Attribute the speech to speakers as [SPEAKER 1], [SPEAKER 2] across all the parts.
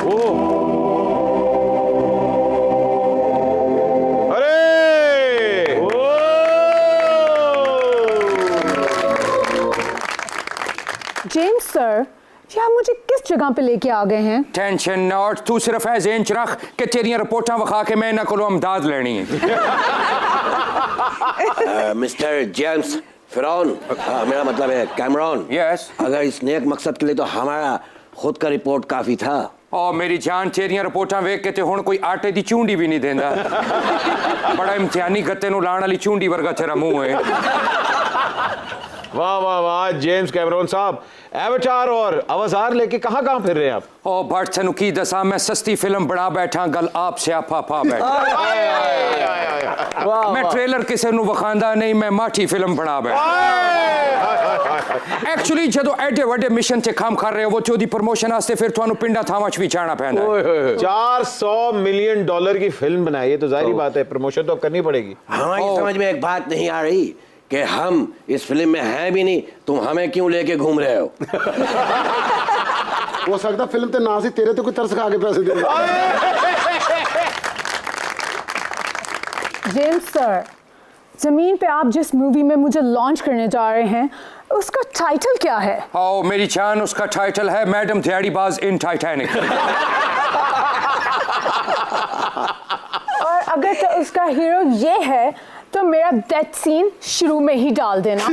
[SPEAKER 1] James sir, क्या आप मुझे किस जगह पे लेके आ गए हैं?
[SPEAKER 2] टेंशन नॉट, तू सिर्फ है जेंच रख कि तेरियां रिपोर्टां वखा के मैं ना कोलों अमदाद लेनी है।
[SPEAKER 3] मिस्टर जेम्स फिरौन, मेरा मतलब है कैमरॉन।
[SPEAKER 2] यस।
[SPEAKER 3] अगर इस नेक मकसद के लिए तो हमारा खुद का रिपोर्ट काफी था।
[SPEAKER 2] ओ मेरी जान, तेरियां रिपोर्टां वेख के ते हुण कोई आटे दी चूंडी भी नहीं देंदा। बड़ा इम्तिहानी गत्ते नूं लाण वाली चूंडी वर्गा तेरा मुंह है।
[SPEAKER 4] वाह वाह वाह जेम्स कैमरॉन साहब, एवटार और अवतार लेके कहाँ फिर रहे हैं आप?
[SPEAKER 2] ओ बट तेनू की दसा, मैं सस्ती फिल्म बना बैठा, गल आप स्यापा पा बैठा। मैं ट्रेलर किसे नू वखांदा नहीं, मैं माठी फिल्म बना बैठा। एक्चुअली जदों एडे वड्डे मिशन ते काम कर रहे हो, वो चोदी प्रमोशन वास्ते फिर तुहानू पिंडा थावां च भी जाना पैंदा है।
[SPEAKER 4] $400 मिलियन की फिल्म बनाई है तो जाहिर बात है प्रमोशन तो अब करनी पड़ेगी।
[SPEAKER 3] हमारी समझ में एक बात नहीं आ रही कि हम इस फिल्म में हैं भी नहीं, तुम हमें क्यों लेके घूम रहे हो?
[SPEAKER 5] हो सकता फिल्म ते ना सी तेरे तो कोई तरस खा के पैसे दे।
[SPEAKER 1] जेम्स सर, जमीन पे आप जिस मूवी में मुझे लॉन्च करने जा रहे हैं उसका टाइटल क्या है?
[SPEAKER 2] ओ मेरी जान, उसका टाइटल है मैडम दिहाड़ीबाज इन टाइटैनिक।
[SPEAKER 1] और अगर तो उसका हीरो ये है तो मेरा डेथ सीन शुरू में ही डाल देना।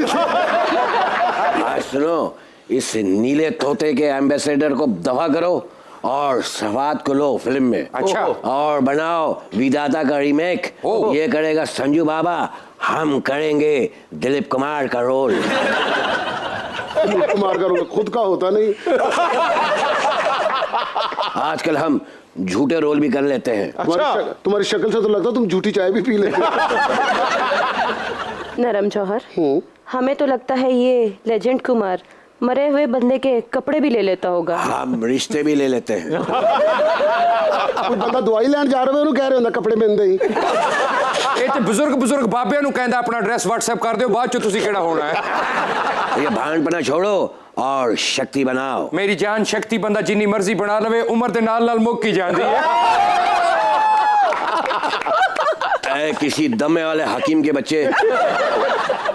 [SPEAKER 3] सुनो, इस नीले तोते के एम्बेसडर को दफा करो और सवाद को लो फिल्म में।
[SPEAKER 2] अच्छा। और
[SPEAKER 3] बनाओ विधाता का रीमेक। ये करेगा संजू बाबा, हम करेंगे दिलीप कुमार का रोल।
[SPEAKER 5] दिलीप कुमार का रोल खुद का होता नहीं।
[SPEAKER 3] आजकल हम झूठे रोल भी कर लेते हैं।
[SPEAKER 5] अच्छा। तुम्हारी शक्ल से तो लगता तुम झूठी चाय भी पी लेते हो।
[SPEAKER 6] नरम जौहर, हमें तो लगता है ये लेजेंड कुमार मरे हुए बंदे के कपड़े भी ले लेता होगा।
[SPEAKER 3] हम रिश्ते भी ले लेते हैं।
[SPEAKER 5] कोई बंदा दवाई लेने जा रहे हो, कह रहे हो ना कपड़े मिलते ही।
[SPEAKER 2] ये तो बुजुर्ग बाबे नू कहंदा अपना एड्रेस व्हाट्सएप कर दो, बाद च तुसी केड़ा होना है।
[SPEAKER 3] ये भानपना छोड़ो और शक्ति बनाओ।
[SPEAKER 2] मेरी जान, शक्ति बंदा जिन्नी मर्जी बना लवे, उम्र दे नाल नाल मुक्की जांदी है।
[SPEAKER 3] किसी दमे वाले हकीम के बच्चे।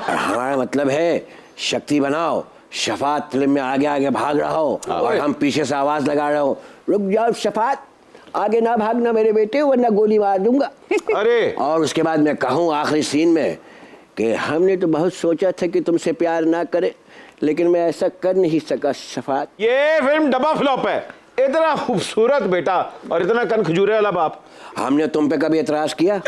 [SPEAKER 3] हमारा मतलब है शक्ति बनाओ, शफात फिल्म में आगे आगे भाग रहा हो और हम पीछे से आवाज लगा रहे हो, रुक जाओ शफात, आगे ना भागना मेरे बेटे वरना गोली मार दूंगा।
[SPEAKER 4] अरे
[SPEAKER 3] और उसके बाद मैं कहूँ आखिरी सीन में कि हमने तो बहुत सोचा था कि तुमसे प्यार ना करे, लेकिन मैं ऐसा कर नहीं सका शफात।
[SPEAKER 4] ये फिल्म डबा फ्लॉप है। इतना खूबसूरत बेटा और इतना कन खजूरे वाला बाप।
[SPEAKER 3] हमने तुम पे कभी एतराज किया?